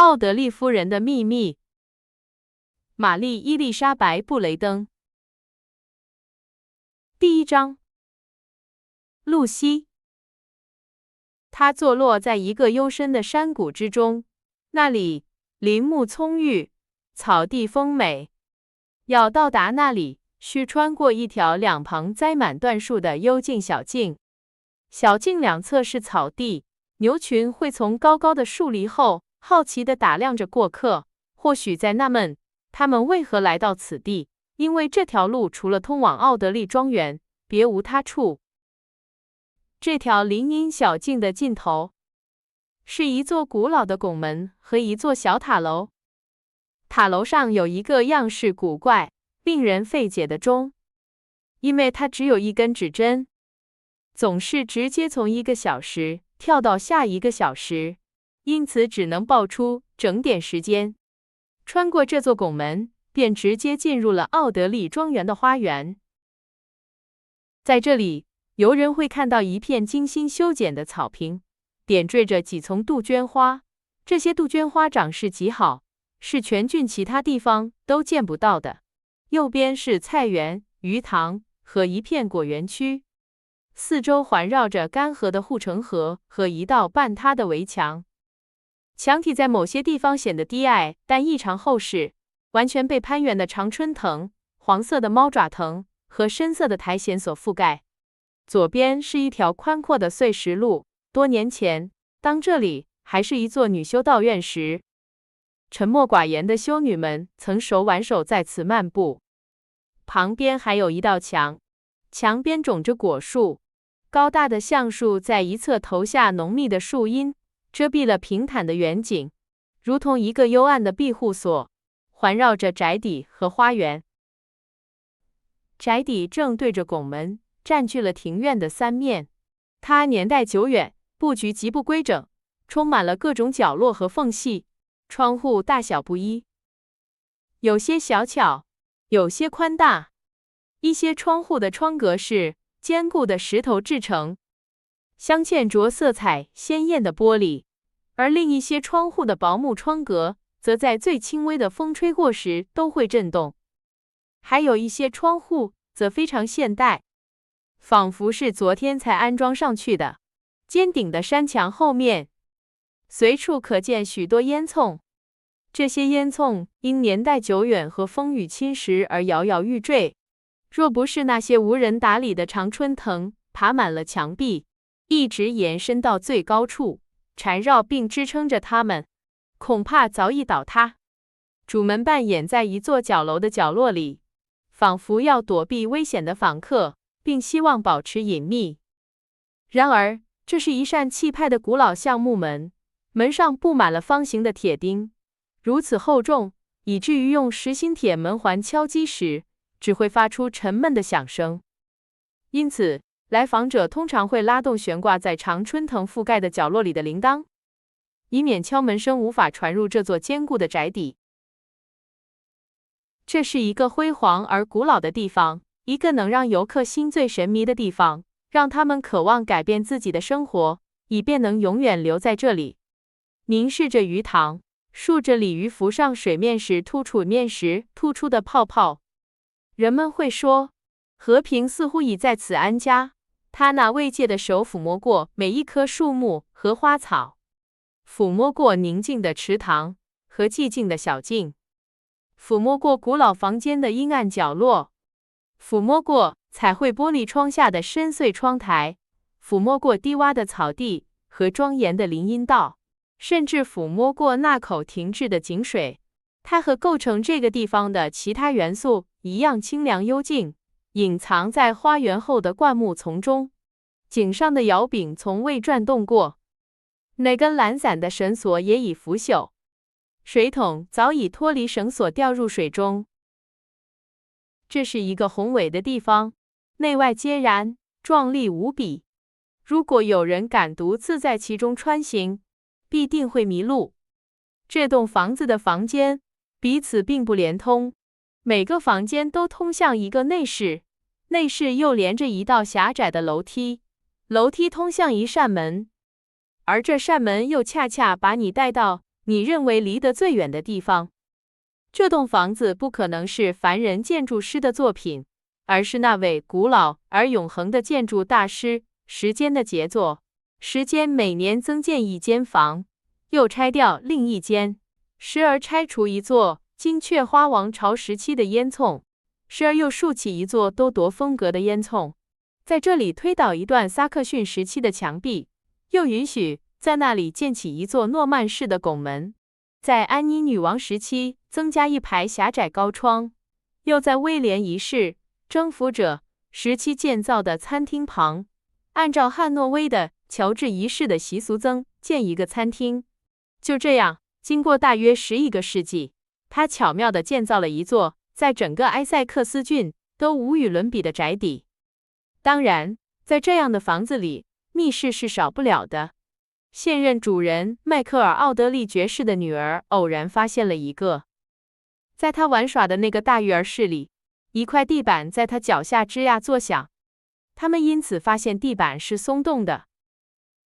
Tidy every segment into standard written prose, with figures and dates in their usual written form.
奥德利夫人的秘密，玛丽伊丽莎白布雷登。第一章，露西。她坐落在一个幽深的山谷之中，那里林木葱郁，草地丰美。要到达那里，需穿过一条两旁栽满椴树的幽静小径。小径两侧是草地，牛群会从高高的树篱后好奇地打量着过客，或许在纳闷他们为何来到此地，因为这条路除了通往奥德利庄园，别无他处。这条林荫小径的尽头是一座古老的拱门和一座小塔楼，塔楼上有一个样式古怪、令人费解的钟，因为它只有一根指针，总是直接从一个小时跳到下一个小时，因此只能报出整点时间。穿过这座拱门，便直接进入了奥德利庄园的花园。在这里，游人会看到一片精心修剪的草坪，点缀着几丛杜鹃花。这些杜鹃花长势极好，是全郡其他地方都见不到的。右边是菜园、鱼塘和一片果园区，四周环绕着干涸的护城河和一道半塌的围墙。墙体在某些地方显得低矮，但异常厚实，完全被攀援的常春藤、黄色的猫爪藤和深色的苔藓所覆盖。左边是一条宽阔的碎石路，多年前，当这里还是一座女修道院时，沉默寡言的修女们曾手挽手在此漫步。旁边还有一道墙，墙边种着果树，高大的橡树在一侧投下浓密的树荫，遮蔽了平坦的园景，如同一个幽暗的庇护所，环绕着宅邸和花园。宅邸正对着拱门，占据了庭院的三面。它年代久远，布局极不规整，充满了各种角落和缝隙，窗户大小不一，有些小巧，有些宽大。一些窗户的窗格是坚固的石头制成，镶嵌着色彩鲜艳的玻璃，而另一些窗户的薄木窗格则在最轻微的风吹过时都会震动。还有一些窗户则非常现代，仿佛是昨天才安装上去的。尖顶的山墙后面，随处可见许多烟囱，这些烟囱因年代久远和风雨侵蚀而摇摇欲坠。若不是那些无人打理的常春藤爬满了墙壁，一直延伸到最高处，缠绕并支撑着它们，恐怕早已倒塌。主门扮演在一座角楼的角落里，仿佛要躲避危险的访客，并希望保持隐秘。然而，这是一扇气派的古老橡木门，门上布满了方形的铁钉，如此厚重，以至于用实心铁门环敲击时，只会发出沉闷的响声。因此，来访者通常会拉动悬挂在常春藤覆盖的角落里的铃铛，以免敲门声无法传入这座坚固的宅邸。这是一个辉煌而古老的地方，一个能让游客心醉神迷的地方，让他们渴望改变自己的生活，以便能永远留在这里。凝视着鱼塘，数着鲤鱼浮上水面时突出的泡泡，人们会说，和平似乎已在此安家。他那慰藉的手抚摸过每一棵树木和花草，抚摸过宁静的池塘和寂静的小径，抚摸过古老房间的阴暗角落，抚摸过彩绘玻璃窗下的深邃窗台，抚摸过低洼的草地和庄严的林荫道，甚至抚摸过那口停滞的井水。它和构成这个地方的其他元素一样清凉幽静，隐藏在花园后的灌木丛中。井上的摇柄从未转动过，那根懒散的绳索也已腐朽，水桶早已脱离绳索掉入水中。这是一个宏伟的地方，内外皆然，壮丽无比。如果有人敢独自在其中穿行，必定会迷路。这栋房子的房间彼此并不连通，每个房间都通向一个内室，内室又连着一道狭窄的楼梯，楼梯通向一扇门，而这扇门又恰恰把你带到你认为离得最远的地方。这栋房子不可能是凡人建筑师的作品，而是那位古老而永恒的建筑大师时间的杰作。时间每年增建一间房，又拆掉另一间，时而拆除一座金雀花王朝时期的烟囱，时而又竖起一座多铎风格的烟囱，在这里推倒一段萨克逊时期的墙壁，又允许在那里建起一座诺曼式的拱门，在安妮女王时期增加一排狭窄高窗，又在威廉一世征服者时期建造的餐厅旁，按照汉诺威的乔治一世的习俗增建一个餐厅。就这样，经过大约11个世纪，他巧妙地建造了一座在整个埃塞克斯郡都无与伦比的宅邸。当然，在这样的房子里，密室是少不了的。现任主人迈克尔·奥德利爵士的女儿偶然发现了一个，在他玩耍的那个大育儿室里，一块地板在他脚下吱呀作响。他们因此发现地板是松动的。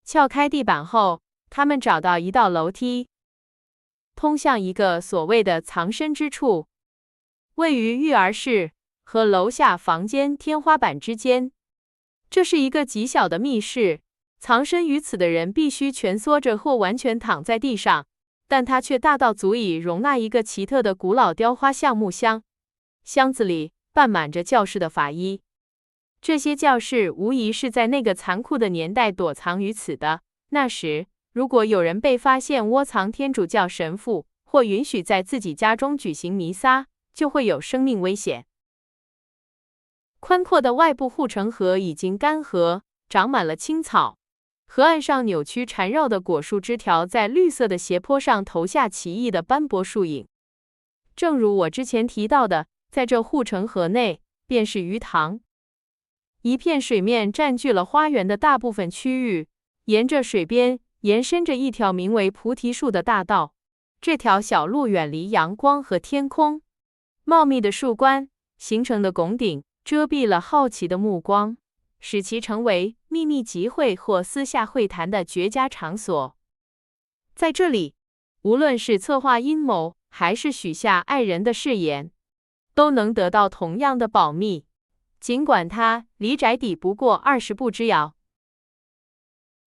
撬开地板后，他们找到一道楼梯，通向一个所谓的藏身之处，位于育儿室和楼下房间天花板之间。这是一个极小的密室，藏身于此的人必须蜷缩着或完全躺在地上，但它却大到足以容纳一个奇特的古老雕花橡木箱。箱子里拌满着教士的法衣，这些教士无疑是在那个残酷的年代躲藏于此的。那时，如果有人被发现窝藏天主教神父，或允许在自己家中举行弥撒，就会有生命危险。宽阔的外部护城河已经干涸，长满了青草。河岸上扭曲缠绕的果树枝条在绿色的斜坡上投下奇异的斑驳树影。正如我之前提到的，在这护城河内便是鱼塘。一片水面占据了花园的大部分区域，沿着水边延伸着一条名为菩提树的大道。这条小路远离阳光和天空，茂密的树冠形成的拱顶遮蔽了好奇的目光，使其成为秘密集会或私下会谈的绝佳场所。在这里，无论是策划阴谋，还是许下爱人的誓言，都能得到同样的保密，尽管它离宅邸不过20步之遥。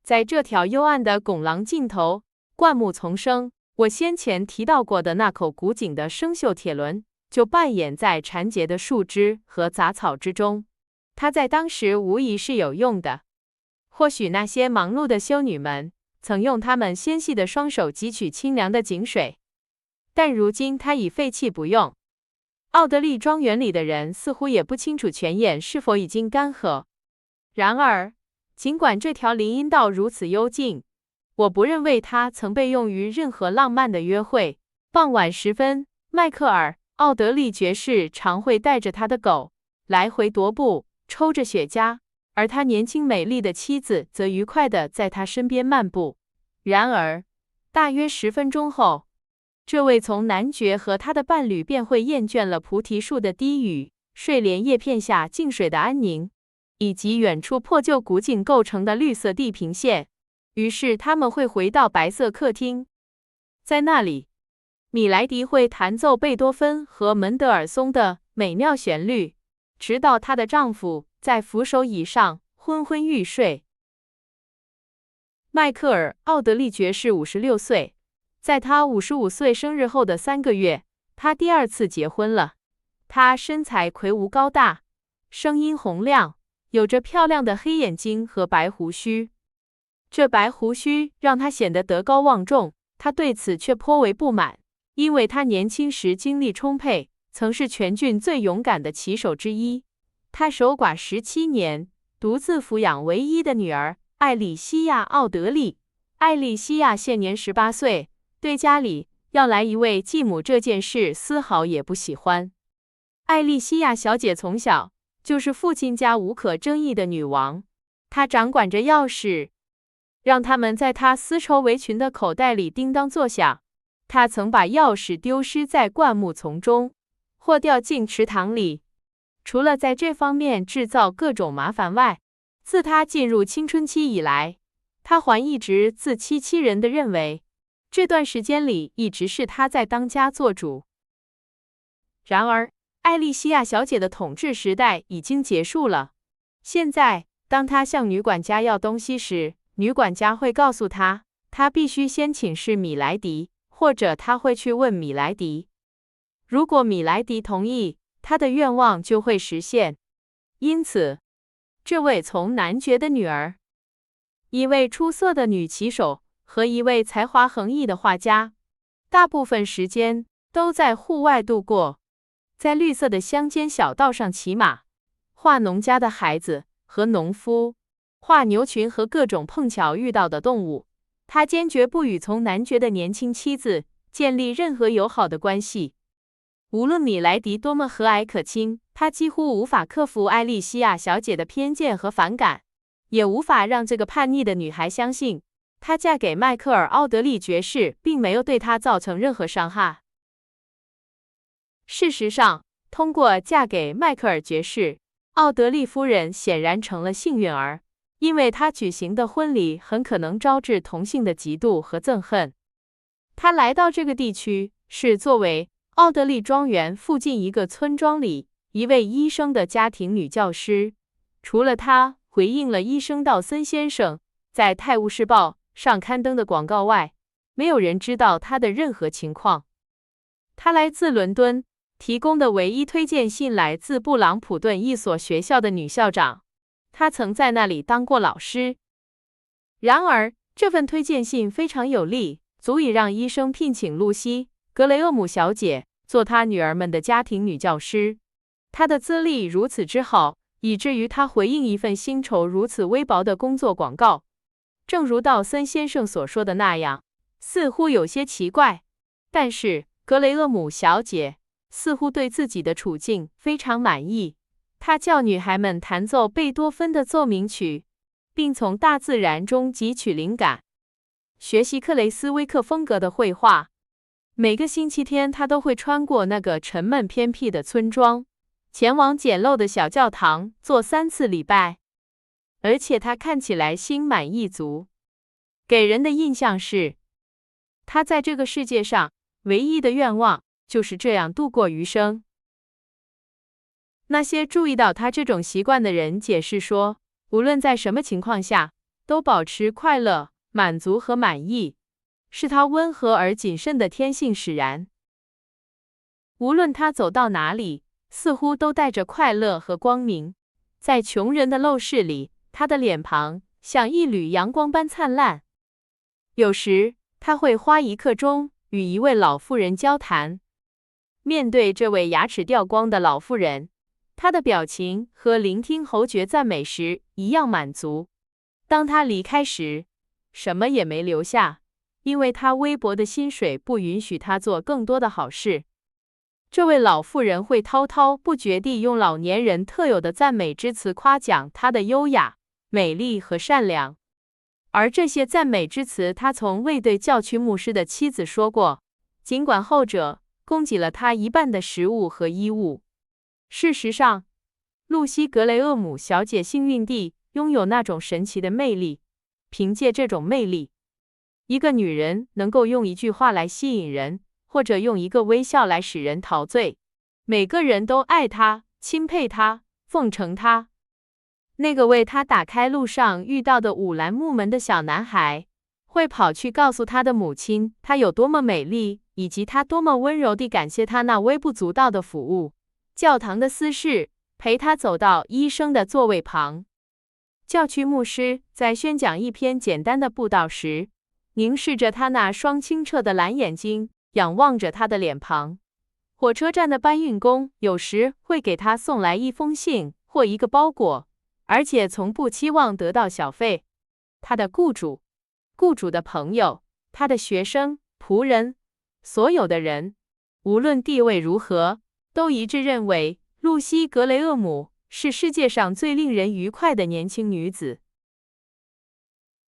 在这条幽暗的拱廊尽头，灌木丛生，我先前提到过的那口古井的生锈铁轮就扮演在缠结的树枝和杂草之中。它在当时无疑是有用的，或许那些忙碌的修女们曾用她们纤细的双手汲取清凉的井水，但如今它已废弃不用。奥德利庄园里的人似乎也不清楚泉眼是否已经干涸。然而，尽管这条林荫道如此幽静，我不认为它曾被用于任何浪漫的约会。傍晚时分，迈克尔·奥德利爵士常会带着他的狗来回踱步，抽着雪茄，而他年轻美丽的妻子则愉快地在他身边漫步。然而，大约10分钟后，这位从男爵和他的伴侣便会厌倦了菩提树的低语、睡莲叶片下静水的安宁，以及远处破旧古井构成的绿色地平线。于是他们会回到白色客厅，在那里，米莱迪会弹奏贝多芬和门德尔松的美妙旋律，直到她的丈夫在扶手椅上昏昏欲睡。迈克尔·奥德利爵士56岁，在他55岁生日后的3个月，他第2次结婚了。他身材魁梧高大，声音洪亮，有着漂亮的黑眼睛和白胡须。这白胡须让他显得德高望重，他对此却颇为不满，因为他年轻时精力充沛，曾是全郡最勇敢的骑手之一。他守寡17年，独自抚养唯一的女儿艾莉西亚·奥德利。艾莉西亚现年18岁，对家里要来一位继母这件事丝毫也不喜欢。艾莉西亚小姐从小就是父亲家无可争议的女王，她掌管着钥匙，让他们在她丝绸围裙的口袋里叮当作响。她曾把钥匙丢失在灌木丛中，或掉进池塘里。除了在这方面制造各种麻烦外，自她进入青春期以来，她还一直自欺欺人地认为，这段时间里一直是他在当家做主。然而，艾莉西亚小姐的统治时代已经结束了。现在，当她向女管家要东西时，女管家会告诉她，她必须先请示米莱迪，或者她会去问米莱迪。如果米莱迪同意，她的愿望就会实现。因此，这位从男爵的女儿，一位出色的女骑手和一位才华横溢的画家，大部分时间都在户外度过，在绿色的乡间小道上骑马，画农家的孩子和农夫，画牛群和各种碰巧遇到的动物。他坚决不与从男爵的年轻妻子建立任何友好的关系。无论米莱迪多么和蔼可亲，他几乎无法克服艾莉西亚小姐的偏见和反感，也无法让这个叛逆的女孩相信，她嫁给迈克尔·奥德利爵士并没有对她造成任何伤害。事实上，通过嫁给迈克尔爵士，奥德利夫人显然成了幸运儿，因为她举行的婚礼很可能招致同性的嫉妒和憎恨。她来到这个地区是作为奥德利庄园附近一个村庄里一位医生的家庭女教师。除了她回应了医生道森先生在《泰晤士报》上刊登的广告外，没有人知道她的任何情况。她来自伦敦，提供的唯一推荐信来自布朗普顿一所学校的女校长，她曾在那里当过老师。然而，这份推荐信非常有力，足以让医生聘请露西·格雷厄姆小姐做他女儿们的家庭女教师。她的资历如此之好，以至于她回应一份薪酬如此微薄的工作广告。正如道森先生所说的那样，似乎有些奇怪，但是格雷厄姆小姐似乎对自己的处境非常满意。她叫女孩们弹奏贝多芬的奏鸣曲，并从大自然中汲取灵感，学习克雷斯威克风格的绘画。每个星期天，她都会穿过那个沉闷偏僻的村庄，前往简陋的小教堂做3次礼拜。而且她看起来心满意足，给人的印象是，她在这个世界上唯一的愿望就是这样度过余生。那些注意到她这种习惯的人解释说，无论在什么情况下，都保持快乐、满足和满意，是她温和而谨慎的天性使然。无论她走到哪里，似乎都带着快乐和光明。在穷人的陋室里，她的脸庞像一缕阳光般灿烂。有时，她会花1刻钟与一位老妇人交谈。面对这位牙齿掉光的老妇人，她的表情和聆听侯爵赞美时一样满足。当她离开时，什么也没留下，因为她微薄的薪水不允许她做更多的好事。这位老妇人会滔滔不绝地用老年人特有的赞美之词夸奖她的优雅、美丽和善良，而这些赞美之词她从未对教区牧师的妻子说过，尽管后者供给了她1半的食物和衣物。事实上，露西·格雷厄姆小姐幸运地拥有那种神奇的魅力。凭借这种魅力，一个女人能够用一句话来吸引人，或者用一个微笑来使人陶醉。每个人都爱她、钦佩她、奉承她。那个为她打开路上遇到的五栏木门的小男孩，会跑去告诉他的母亲她有多么美丽，以及他多么温柔地感谢她那微不足道的服务。教堂的司事陪他走到医生的座位旁。教区牧师在宣讲一篇简单的布道时，凝视着他那双清澈的蓝眼睛，仰望着他的脸庞。火车站的搬运工有时会给他送来一封信或一个包裹，而且从不期望得到小费。他的雇主、雇主的朋友、他的学生、仆人，所有的人，无论地位如何，都一致认为露西·格雷厄姆是世界上最令人愉快的年轻女子。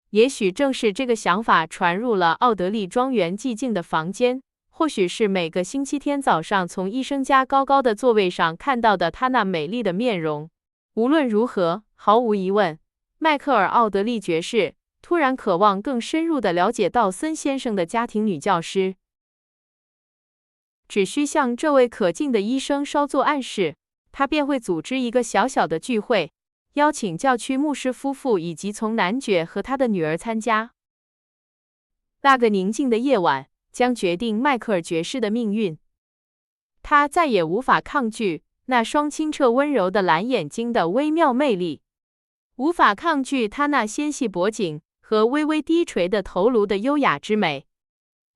也许正是这个想法传入了奥德利庄园寂静的房间，或许是每个星期天早上从医生家高高的座位上看到的她那美丽的面容。无论如何，毫无疑问，迈克尔·奥德利爵士突然渴望更深入地了解道森先生的家庭女教师。只需向这位可敬的医生稍作暗示，他便会组织一个小小的聚会，邀请教区牧师夫妇以及从男爵和他的女儿参加。那个宁静的夜晚将决定迈克尔爵士的命运。他再也无法抗拒那双清澈温柔的蓝眼睛的微妙魅力，无法抗拒他那纤细脖颈和微微低垂的头颅的优雅之美，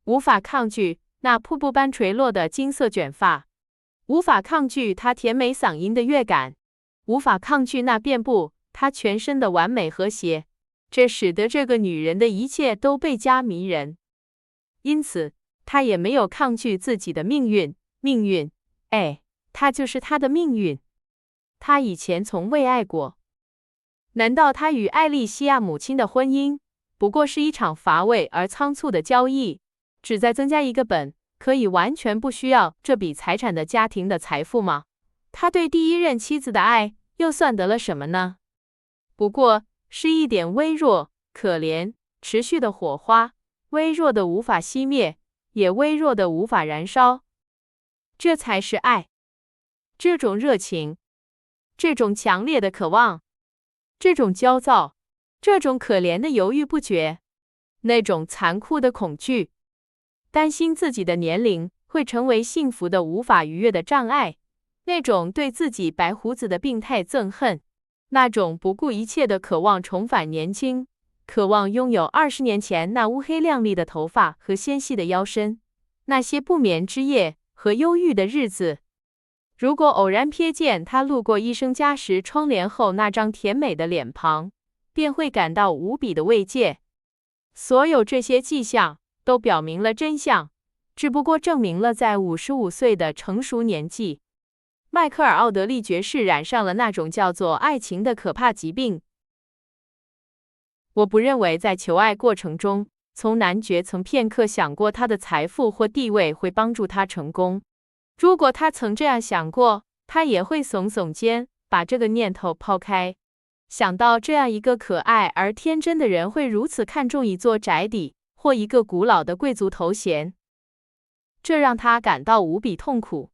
无法抗拒那瀑布般垂落的金色卷发，无法抗拒他甜美嗓音的乐感，无法抗拒那遍布他全身的完美和谐。这使得这个女人的一切都倍加迷人。因此，她也没有抗拒自己的命运。她就是她的命运。她以前从未爱过。难道她与艾莉西亚母亲的婚姻不过是一场乏味而仓促的交易，旨在增加一个可以完全不需要这笔财产的家庭的财富吗？他对第一任妻子的爱又算得了什么呢？不过是一点微弱、可怜、持续的火花，微弱的无法熄灭，也微弱的无法燃烧。这才是爱。这种热情，这种强烈的渴望，这种焦躁，这种可怜的犹豫不决，那种残酷的恐惧，担心自己的年龄会成为幸福的无法逾越的障碍，那种对自己白胡子的病态憎恨，那种不顾一切的渴望重返年轻，渴望拥有20年前那乌黑亮丽的头发和纤细的腰身，那些不眠之夜和忧郁的日子。如果偶然瞥见他路过医生家时窗帘后那张甜美的脸庞，便会感到无比的慰藉。所有这些迹象都表明了真相，只不过证明了在55岁的成熟年纪，迈克尔·奥德利爵士染上了那种叫做爱情的可怕疾病。我不认为在求爱过程中，从男爵曾片刻想过他的财富或地位会帮助他成功。如果他曾这样想过，他也会耸耸肩，把这个念头抛开。想到这样一个可爱而天真的人会如此看重一座宅邸或一个古老的贵族头衔，这让他感到无比痛苦。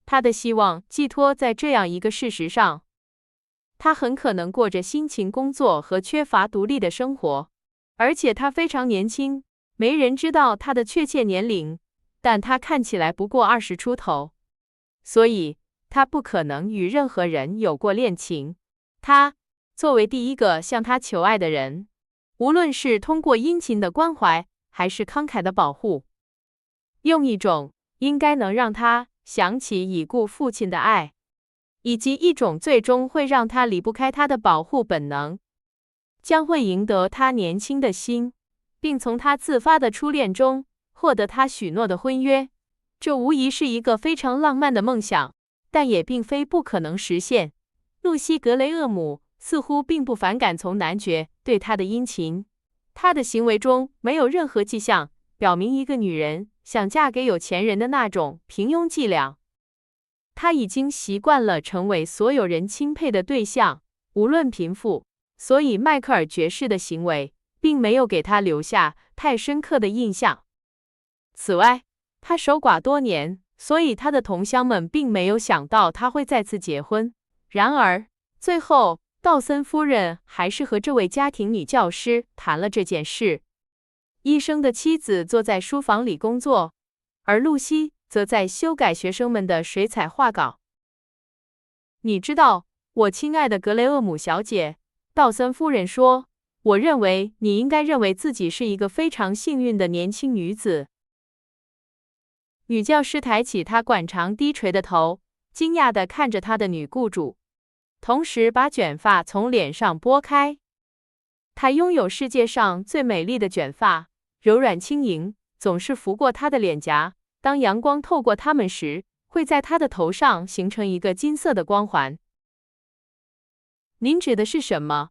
他的希望寄托在这样一个事实上：他很可能过着辛勤工作和缺乏独立的生活，而且他非常年轻，没人知道他的确切年龄，但他看起来不过20出头，所以他不可能与任何人有过恋情。他作为第一个向他求爱的人，无论是通过殷勤的关怀，还是慷慨的保护，用一种应该能让他想起已故父亲的爱，以及一种最终会让他离不开他的保护本能，将会赢得他年轻的心，并从他自发的初恋中获得他许诺的婚约。这无疑是一个非常浪漫的梦想，但也并非不可能实现。露西·格雷厄姆似乎并不反感从男爵对她的殷勤，她的行为中没有任何迹象表明一个女人想嫁给有钱人的那种平庸伎俩。她已经习惯了成为所有人钦佩的对象，无论贫富，所以迈克尔爵士的行为并没有给她留下太深刻的印象。此外，他守寡多年，所以他的同乡们并没有想到他会再次结婚。然而，最后道森夫人还是和这位家庭女教师谈了这件事。医生的妻子坐在书房里工作，而露西则在修改学生们的水彩画稿。你知道，我亲爱的格雷厄姆小姐，道森夫人说，我认为你应该认为自己是一个非常幸运的年轻女子。女教师抬起她惯常低垂的头，惊讶地看着她的女雇主，同时把卷发从脸上拨开。她拥有世界上最美丽的卷发，柔软轻盈，总是拂过她的脸颊。当阳光透过它们时，会在她的头上形成一个金色的光环。您指的是什么，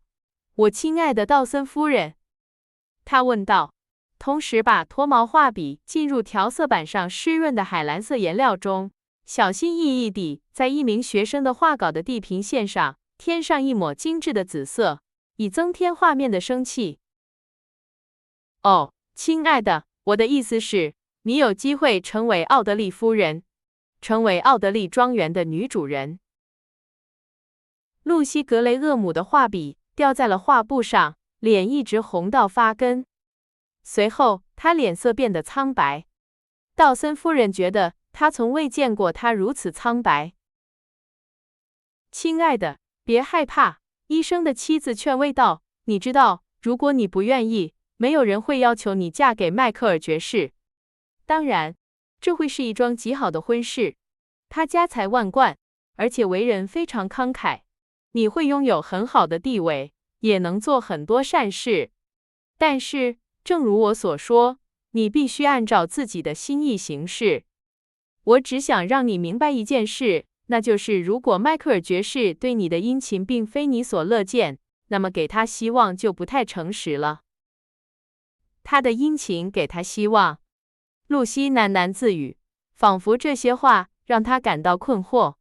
我亲爱的道森夫人？她问道。同时把脱毛画笔浸入调色板上湿润的海蓝色颜料中，小心翼翼地在一名学生的画稿的地平线上添上一抹精致的紫色，以增添画面的生气。哦，亲爱的，我的意思是，你有机会成为奥德利夫人，成为奥德利庄园的女主人。露西·格雷厄姆的画笔掉在了画布上，脸一直红到发根。随后，她脸色变得苍白。道森夫人觉得她从未见过她如此苍白。亲爱的，别害怕，医生的妻子劝慰道，你知道，如果你不愿意，没有人会要求你嫁给迈克尔爵士。当然，这会是一桩极好的婚事。他家财万贯，而且为人非常慷慨。你会拥有很好的地位，也能做很多善事。但是，正如我所说，你必须按照自己的心意行事。我只想让你明白一件事，那就是如果迈克尔爵士对你的殷勤并非你所乐见，那么给他希望就不太诚实了。他的殷勤给他希望。露西喃喃自语，仿佛这些话让他感到困惑。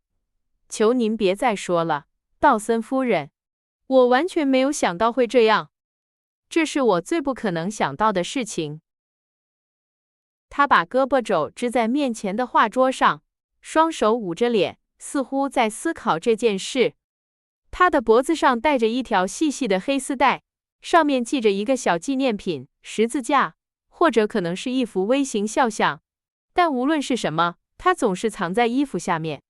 求您别再说了，道森夫人，我完全没有想到会这样，这是我最不可能想到的事情。他把胳膊肘支在面前的画桌上，双手捂着脸，似乎在思考这件事。他的脖子上戴着一条细细的黑丝带，上面系着一个小纪念品，十字架，或者可能是一幅微型肖像。但无论是什么，它总是藏在衣服下面。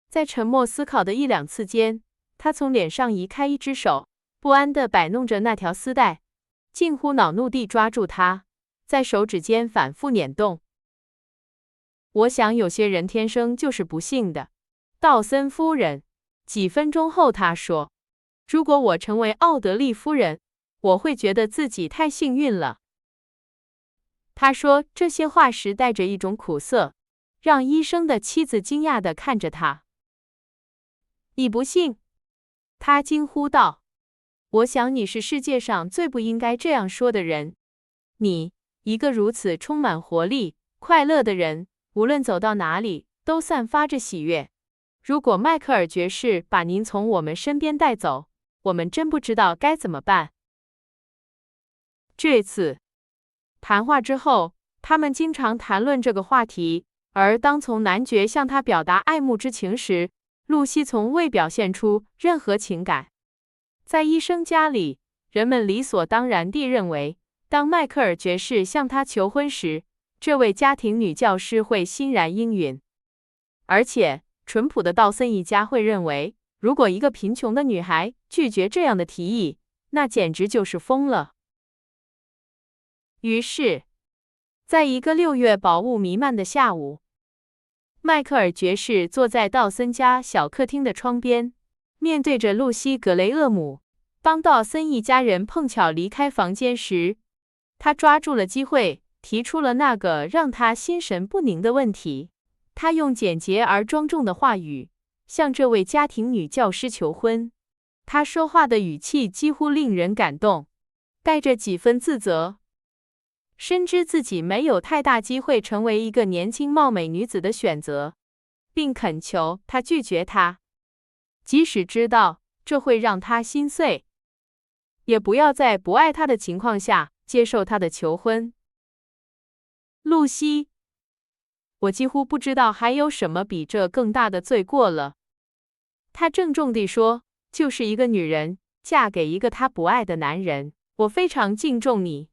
在沉默思考的一两次间，他从脸上移开一只手，不安地摆弄着那条丝带，近乎恼怒地抓住它，在手指间反复捻动。我想有些人天生就是不幸的，道森夫人。几分钟后他说，如果我成为奥德利夫人，我会觉得自己太幸运了。他说这些话时带着一种苦涩，让医生的妻子惊讶地看着他。你不信？他惊呼道。我想你是世界上最不应该这样说的人。你，一个如此充满活力、快乐的人，无论走到哪里，都散发着喜悦。如果迈克尔爵士把您从我们身边带走，我们真不知道该怎么办。这次谈话之后，他们经常谈论这个话题，而当从男爵向他表达爱慕之情时，露西从未表现出任何情感。在医生家里，人们理所当然地认为，当迈克尔爵士向他求婚时，这位家庭女教师会欣然应允。而且，淳朴的道森一家会认为，如果一个贫穷的女孩拒绝这样的提议，那简直就是疯了。于是，在一个6月薄雾弥漫的下午，迈克尔爵士坐在道森家小客厅的窗边，面对着露西·格雷厄姆。当道森一家人碰巧离开房间时，他抓住了机会，提出了那个让他心神不宁的问题。他用简洁而庄重的话语向这位家庭女教师求婚。他说话的语气几乎令人感动，带着几分自责。深知自己没有太大机会成为一个年轻貌美女子的选择，并恳求她拒绝他，即使知道这会让他心碎，也不要在不爱他的情况下接受他的求婚。露西，我几乎不知道还有什么比这更大的罪过了。他郑重地说，就是一个女人嫁给一个她不爱的男人。我非常敬重你，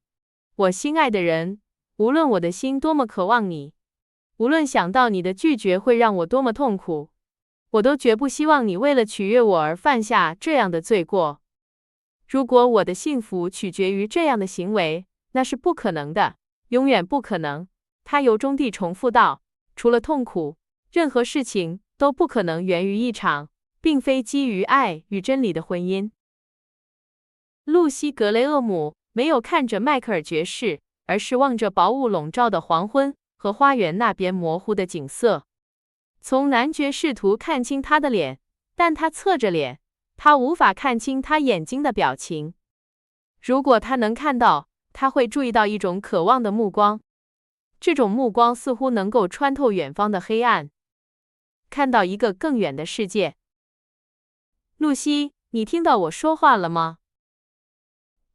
我心爱的人，无论我的心多么渴望你，无论想到你的拒绝会让我多么痛苦，我都绝不希望你为了取悦我而犯下这样的罪过。如果我的幸福取决于这样的行为，那是不可能的，永远不可能。他由衷地重复道，除了痛苦，任何事情都不可能源于一场并非基于爱与真理的婚姻。露西·格雷厄姆没有看着迈克尔爵士，而是望着薄雾笼罩的黄昏和花园那边模糊的景色。从男爵试图看清他的脸，但他侧着脸，他无法看清他眼睛的表情。如果他能看到，他会注意到一种渴望的目光，这种目光似乎能够穿透远方的黑暗，看到一个更远的世界。露西，你听到我说话了吗？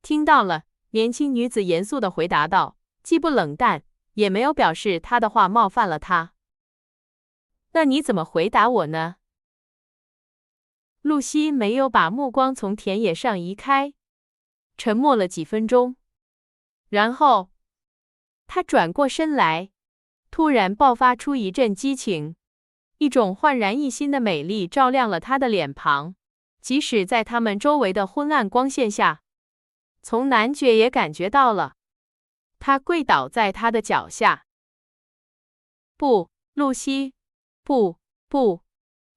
听到了，年轻女子严肃地回答道，既不冷淡，也没有表示她的话冒犯了她。那你怎么回答我呢？露西没有把目光从田野上移开，沉默了几分钟，然后她转过身来，突然爆发出一阵激情，一种焕然一新的美丽照亮了她的脸庞，即使在他们周围的昏暗光线下，从男爵也感觉到了。他跪倒在他的脚下。不，露西，不，不！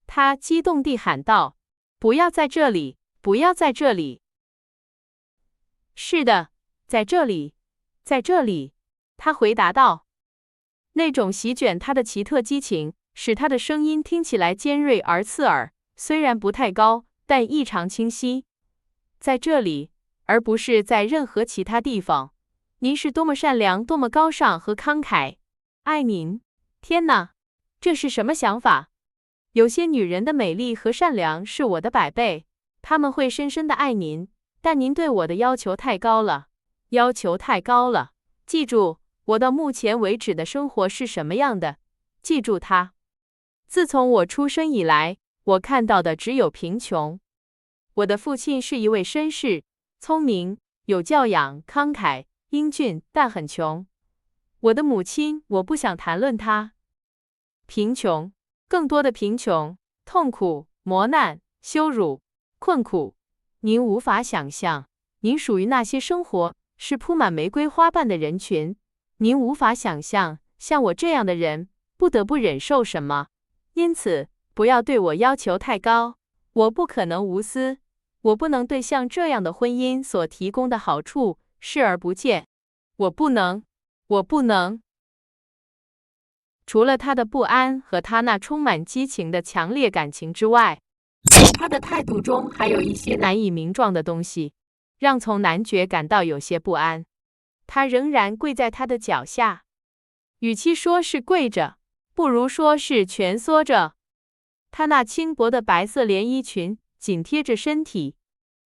他激动地喊道，不要在这里，不要在这里！是的，在这里，在这里！他回答道。那种席卷他的奇特激情，使他的声音听起来尖锐而刺耳，虽然不太高，但异常清晰。在这里，而不是在任何其他地方。您是多么善良，多么高尚和慷慨，爱您！天哪，这是什么想法？有些女人的美丽和善良是我的100倍，她们会深深的爱您，但您对我的要求太高了，要求太高了。记住，我到目前为止的生活是什么样的，记住它。自从我出生以来，我看到的只有贫穷。我的父亲是一位绅士，聪明，有教养，慷慨，英俊，但很穷。我的母亲，我不想谈论她。贫穷，更多的贫穷，痛苦，磨难，羞辱，困苦。您无法想象，您属于那些生活是铺满玫瑰花瓣的人群。您无法想象，像我这样的人不得不忍受什么。因此，不要对我要求太高。我不可能无私，我不能对像这样的婚姻所提供的好处视而不见。我不能。除了他的不安和他那充满激情的强烈感情之外，他的态度中还有一些难以名状的东西，让从男爵感到有些不安。他仍然跪在他的脚下，与其说是跪着，不如说是蜷缩着。他那轻薄的白色连衣裙紧贴着身体，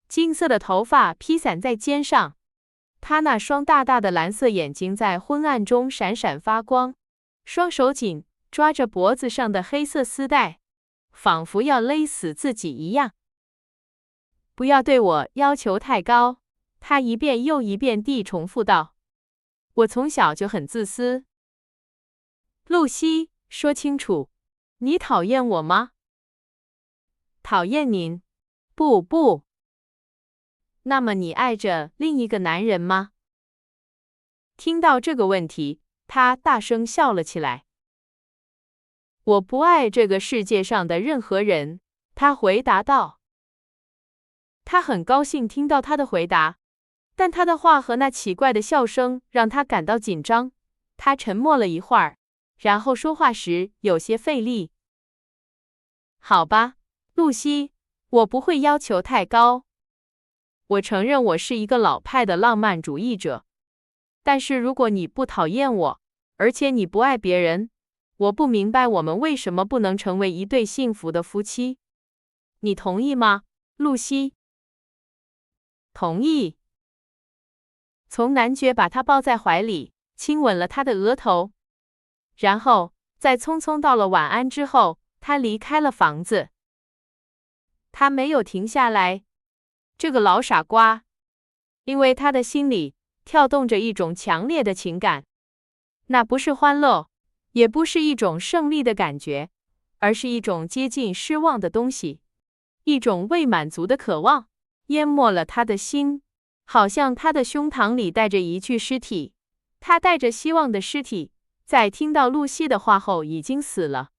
金色的头发披散在肩上。他那双大大的蓝色眼睛在昏暗中闪闪发光，双手紧抓着脖子上的黑色丝带，仿佛要勒死自己一样。不要对我要求太高，他一遍又一遍地重复道。我从小就很自私。露西，说清楚，你讨厌我吗？讨厌您。不。那么你爱着另一个男人吗？听到这个问题，他大声笑了起来。我不爱这个世界上的任何人，他回答道。他很高兴听到他的回答，但他的话和那奇怪的笑声让他感到紧张。他沉默了一会儿，然后说话时有些费力。好吧，露西，我不会要求太高。我承认我是一个老派的浪漫主义者，但是如果你不讨厌我，而且你不爱别人，我不明白我们为什么不能成为一对幸福的夫妻。你同意吗，露西？同意。从男爵把她抱在怀里，亲吻了她的额头，然后在匆匆道了晚安之后，他离开了房子。他没有停下来，这个老傻瓜，因为他的心里跳动着一种强烈的情感，那不是欢乐，也不是一种胜利的感觉，而是一种接近失望的东西，一种未满足的渴望，淹没了他的心，好像他的胸膛里带着一具尸体。他带着希望的尸体，在听到露西的话后已经死了。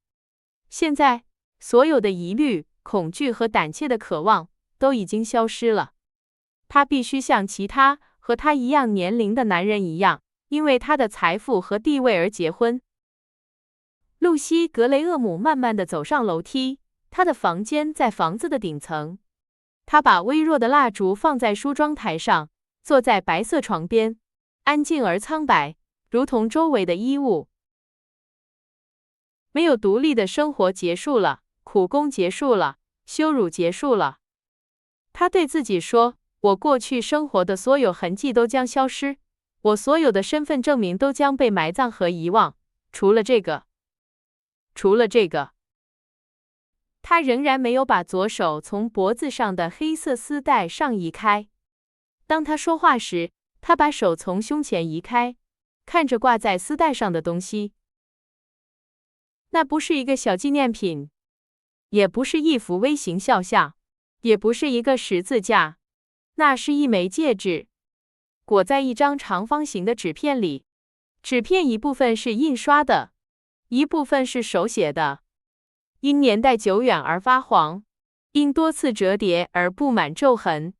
现在，所有的疑虑、恐惧和胆怯的渴望都已经消失了。他必须像其他和他一样年龄的男人一样，因为他的财富和地位而结婚。露西·格雷厄姆慢慢地走上楼梯，她的房间在房子的顶层。她把微弱的蜡烛放在梳妆台上，坐在白色床边，安静而苍白，如同周围的衣物。没有独立的生活结束了，苦工结束了，羞辱结束了，他对自己说，我过去生活的所有痕迹都将消失，我所有的身份证明都将被埋葬和遗忘，除了这个。他仍然没有把左手从脖子上的黑色丝带上移开。当他说话时，他把手从胸前移开，看着挂在丝带上的东西。那不是一个小纪念品，也不是一幅微型肖像，也不是一个十字架，那是一枚戒指，裹在一张长方形的纸片里。纸片一部分是印刷的，一部分是手写的，因年代久远而发黄，因多次折叠而布满皱痕。